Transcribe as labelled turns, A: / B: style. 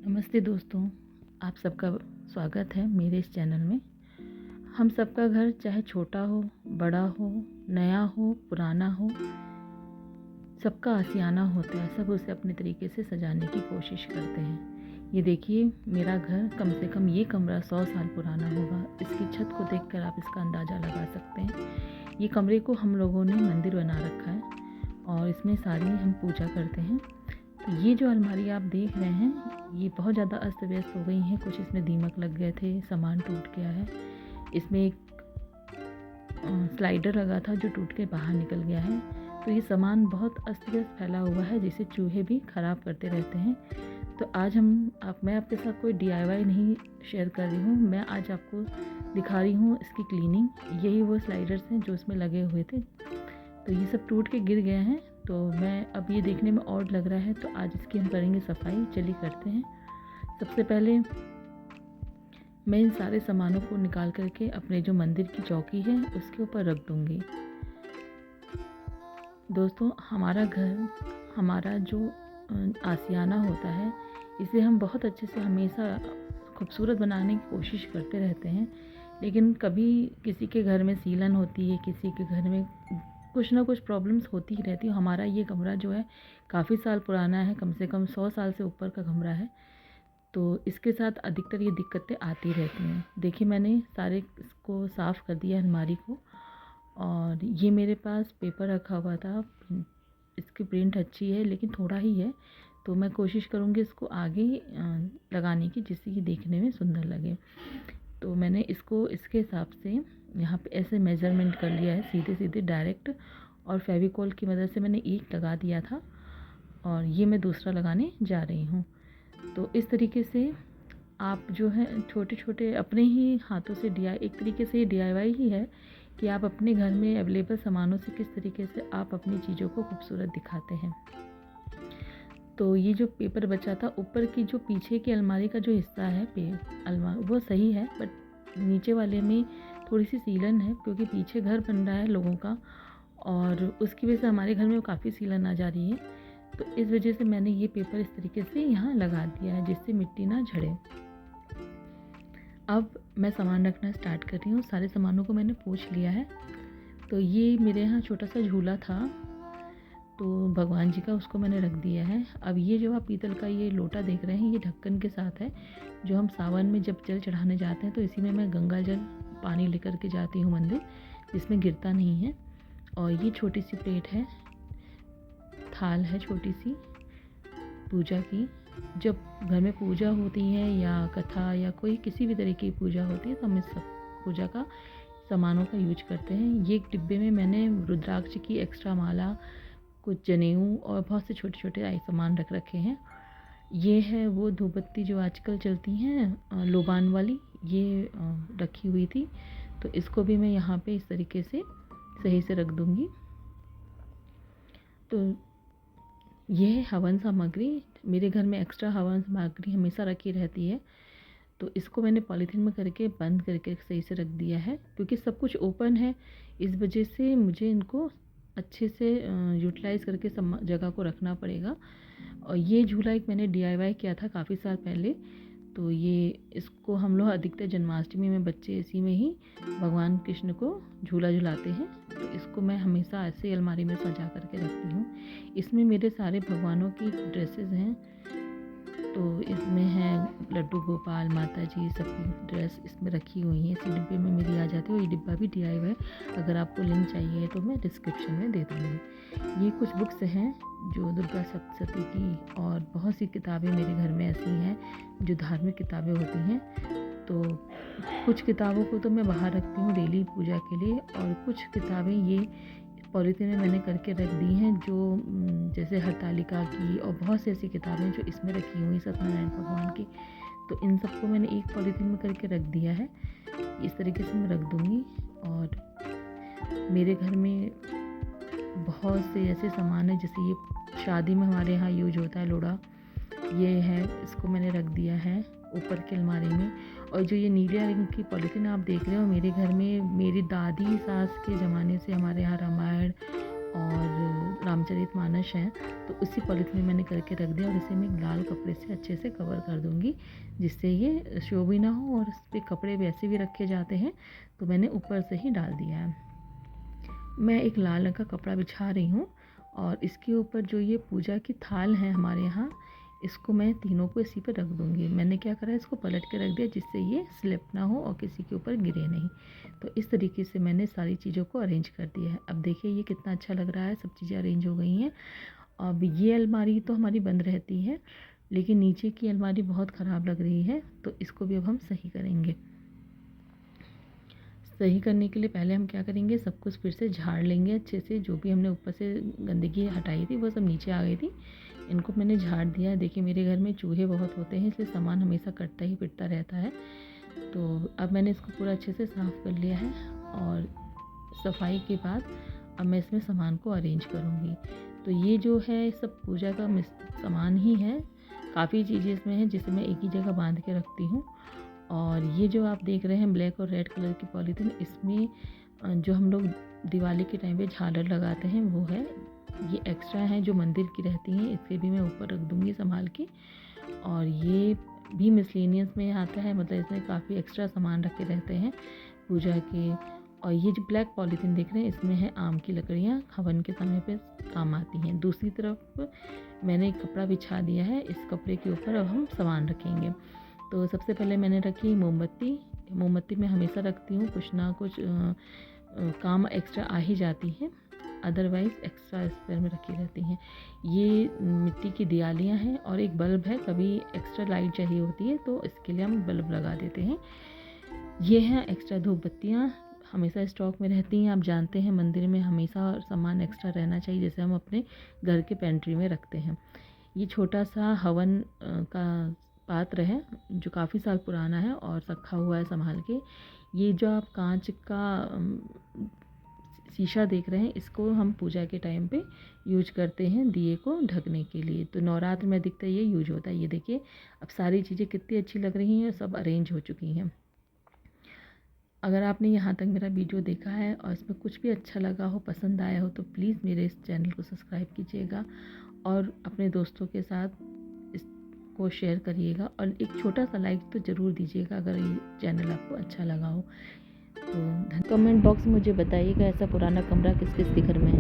A: नमस्ते दोस्तों, आप सबका स्वागत है मेरे इस चैनल में। हम सबका घर चाहे छोटा हो, बड़ा हो, नया हो, पुराना हो, सबका आशियाना होता है। सब उसे अपने तरीके से सजाने की कोशिश करते हैं। ये देखिए, मेरा घर कम से कम ये कमरा 100 साल पुराना होगा। इसकी छत को देखकर आप इसका अंदाज़ा लगा सकते हैं। ये कमरे को हम लोगों ने मंदिर बना रखा है और इसमें सारी हम पूजा करते हैं। तो ये जो अलमारी आप देख रहे हैं, ये बहुत ज़्यादा अस्त व्यस्त हो गई हैं। कुछ इसमें दीमक लग गए थे, सामान टूट गया है। इसमें एक स्लाइडर लगा था जो टूट के बाहर निकल गया है। तो ये सामान बहुत अस्त व्यस्त फैला हुआ है, जिसे चूहे भी ख़राब करते रहते हैं। तो आज मैं आपके साथ कोई DIY नहीं शेयर कर रही हूँ। मैं आज आपको दिखा रही हूँ इसकी क्लीनिंग। यही वो स्लाइडर्स हैं जो इसमें लगे हुए थे। तो ये सब टूट के गिर गए हैं। तो मैं अब ये देखने में ऑड लग रहा है, तो आज इसकी हम करेंगे सफाई। चलिए करते हैं। सबसे पहले मैं इन सारे सामानों को निकाल करके अपने जो मंदिर की चौकी है उसके ऊपर रख दूँगी। दोस्तों, हमारा घर, हमारा जो आशियाना होता है, इसे हम बहुत अच्छे से हमेशा खूबसूरत बनाने की कोशिश करते रहते हैं। लेकिन कभी किसी के घर में सीलन होती है, किसी के घर में कुछ ना कुछ प्रॉब्लम्स होती ही रहती है। हमारा ये कमरा जो है काफ़ी साल पुराना है, कम से कम 100 साल से ऊपर का कमरा है। तो इसके साथ अधिकतर ये दिक्कतें आती रहती हैं। देखिए, मैंने सारे इसको साफ़ कर दिया अलमारी को। और ये मेरे पास पेपर रखा हुआ था। इसकी प्रिंट अच्छी है लेकिन थोड़ा ही है, तो मैं कोशिश करूँगी इसको आगे लगाने की, जिससे कि देखने में सुंदर लगे। तो मैंने इसको इसके हिसाब से यहाँ पे ऐसे मेज़रमेंट कर लिया है, सीधे सीधे डायरेक्ट। और फेविकॉल की मदद से मैंने एक लगा दिया था और ये मैं दूसरा लगाने जा रही हूँ। तो इस तरीके से आप जो है छोटे छोटे अपने ही हाथों से एक तरीके से ये DIY ही है कि आप अपने घर में अवेलेबल सामानों से किस तरीके से आप अपनी चीज़ों को खूबसूरत दिखाते हैं। तो ये जो पेपर बचा था, ऊपर की जो पीछे की अलमारी का जो हिस्सा है वो सही है, बट नीचे वाले में थोड़ी सी सीलन है, क्योंकि पीछे घर बन रहा है लोगों का और उसकी वजह से हमारे घर में काफ़ी सीलन आ जा रही है। तो इस वजह से मैंने ये पेपर इस तरीके से यहाँ लगा दिया है, जिससे मिट्टी ना झड़े। अब मैं सामान रखना स्टार्ट कर रही हूँ। सारे सामानों को मैंने पोंछ लिया है। तो ये मेरे यहाँ छोटा सा झूला था, तो भगवान जी का, उसको मैंने रख दिया है। अब ये जो आप पीतल का ये लोटा देख रहे हैं, ये ढक्कन के साथ है, जो हम सावन में जब जल चढ़ाने जाते हैं तो इसी में मैं गंगा जल पानी लेकर के जाती हूँ मंदिर, जिसमें गिरता नहीं है। और ये छोटी सी प्लेट है, थाल है छोटी सी पूजा की। जब घर में पूजा होती है या कथा या कोई किसी भी तरह की पूजा होती है, तो हम इस सब पूजा का सामानों का यूज करते हैं। ये एक डिब्बे में मैंने रुद्राक्ष की एक्स्ट्रा माला, कुछ जनेऊ और बहुत से छोटे छोटे सामान रख रखे हैं। ये है वो धूप बत्ती जो आजकल चलती हैं लोबान वाली, ये रखी हुई थी। तो इसको भी मैं यहाँ पे इस तरीके से सही से रख दूँगी। तो ये है हवन सामग्री। मेरे घर में एक्स्ट्रा हवन सामग्री हमेशा रखी रहती है, तो इसको मैंने पॉलीथीन में करके बंद करके सही से रख दिया है, क्योंकि सब कुछ ओपन है। इस वजह से मुझे इनको अच्छे से यूटिलाइज़ करके जगह को रखना पड़ेगा। और ये झूला एक मैंने DIY किया था काफ़ी साल पहले। तो इसको हम लोग अधिकतर जन्माष्टमी में बच्चे इसी में ही भगवान कृष्ण को झूला झुलाते हैं। तो इसको मैं हमेशा ऐसे अलमारी में सजा करके रखती हूँ। इसमें मेरे सारे भगवानों की ड्रेसेस हैं। तो इसमें है लड्डू गोपाल, माता जी सबकी ड्रेस इसमें रखी हुई है। इसी डिब्बे में मेरी आ जाती है। और ये डिब्बा भी DIY, अगर आपको लिंक चाहिए तो मैं डिस्क्रिप्शन में दे दूँगी। ये कुछ बुक्स हैं जो दुर्गा सप्तशती की, और बहुत सी किताबें मेरे घर में ऐसी हैं जो धार्मिक किताबें होती हैं। तो कुछ किताबों को तो मैं बाहर रखती हूँ डेली पूजा के लिए, और कुछ किताबें ये पॉलीथीन में मैंने करके रख दी हैं, जो जैसे हरतालिका की, और बहुत सी ऐसी किताबें जो इसमें रखी हुई सत्यनारायण भगवान की। तो इन सबको मैंने एक पॉलीथीन में करके रख दिया है। इस तरीके से मैं रख दूँगी। और मेरे घर में बहुत से ऐसे सामान हैं, जैसे ये शादी में हमारे यहाँ यूज होता है लोढ़ा, ये है, इसको मैंने रख दिया है ऊपर की अलमारी में। और जो ये नीले रंग की पॉलीथीन आप देख रहे हो, मेरे घर में मेरी दादी सास के ज़माने से हमारे यहाँ रामायण और रामचरितमानस है, तो उसी पॉलीथीन में मैंने करके रख दिया और इसे मैं एक लाल कपड़े से अच्छे से कवर कर दूँगी, जिससे ये शो भी ना हो। और इस पे कपड़े वैसे भी रखे जाते हैं, तो मैंने ऊपर से ही डाल दिया है। मैं एक लाल रंग का कपड़ा बिछा रही हूँ और इसके ऊपर जो ये पूजा की थाल है हमारे यहाँ, इसको मैं तीनों को इसी पे रख दूँगी। मैंने क्या करा है, इसको पलट के रख दिया जिससे ये स्लिप ना हो और किसी के ऊपर गिरे नहीं। तो इस तरीके से मैंने सारी चीज़ों को अरेंज कर दिया है। अब देखिए ये कितना अच्छा लग रहा है, सब चीज़ें अरेंज हो गई हैं। अब ये अलमारी तो हमारी बंद रहती है, लेकिन नीचे की अलमारी बहुत ख़राब लग रही है, तो इसको भी अब हम सही करेंगे। सही करने के लिए पहले हम क्या करेंगे, सब कुछ फिर से झाड़ लेंगे अच्छे से। जो भी हमने ऊपर से गंदगी हटाई थी वो सब नीचे आ गई थी, इनको मैंने झाड़ दिया है। देखिए मेरे घर में चूहे बहुत होते हैं, इसलिए सामान हमेशा कटता ही पिटता रहता है। तो अब मैंने इसको पूरा अच्छे से साफ़ कर लिया है और सफाई के बाद अब मैं इसमें सामान को अरेंज करूँगी। तो ये जो है सब पूजा का सामान ही है, काफ़ी चीज़ें इसमें हैं जिसे मैं एक ही जगह बांध के रखती हूँ। और ये जो आप देख रहे हैं ब्लैक और रेड कलर की पॉलीथीन, इसमें जो हम लोग दिवाली के टाइम पे झालर लगाते हैं वो है। ये एक्स्ट्रा हैं जो मंदिर की रहती हैं, इसे भी मैं ऊपर रख दूँगी संभाल के। और ये भी मिसलेनियस में आता है, मतलब इसमें काफ़ी एक्स्ट्रा सामान रखे रहते हैं पूजा के। और ये जो ब्लैक पॉलीथीन देख रहे हैं, इसमें है आम की लकड़ियाँ, हवन के समय पे काम आती हैं। दूसरी तरफ मैंने एक कपड़ा बिछा दिया है, इस कपड़े के ऊपर अब हम सामान रखेंगे। तो सबसे पहले मैंने रखी मोमबत्ती। मोमबत्ती मैं हमेशा रखती हूँ, कुछ ना कुछ काम एक्स्ट्रा आ ही जाती है, अदरवाइज़ एक्स्ट्रा स्पेयर में रखी रहती हैं। ये मिट्टी की दियालियाँ हैं और एक बल्ब है, कभी एक्स्ट्रा लाइट चाहिए होती है तो इसके लिए हम बल्ब लगा देते हैं। ये हैं एक्स्ट्रा धूप बत्तियाँ, हमेशा स्टॉक में रहती हैं। आप जानते हैं मंदिर में हमेशा सामान एक्स्ट्रा रहना चाहिए, जैसे हम अपने घर के पेंट्री में रखते हैं। ये छोटा सा हवन का पात्र है जो काफ़ी साल पुराना है और रखा हुआ है संभाल के। ये जो आप कांच का शीशा देख रहे हैं, इसको हम पूजा के टाइम पे यूज करते हैं दिए को ढकने के लिए। तो नवरात्र में अधिकतर ये यूज होता है। ये देखिए अब सारी चीज़ें कितनी अच्छी लग रही हैं, सब अरेंज हो चुकी हैं। अगर आपने यहाँ तक मेरा वीडियो देखा है और इसमें कुछ भी अच्छा लगा हो, पसंद आया हो, तो प्लीज़ मेरे इस चैनल को सब्सक्राइब कीजिएगा और अपने दोस्तों के साथ इसको शेयर करिएगा और एक छोटा सा लाइक तो ज़रूर दीजिएगा अगर ये चैनल आपको अच्छा लगा हो। तो कमेंट बॉक्स में मुझे बताइएगा ऐसा पुराना कमरा किस किस के घर में है।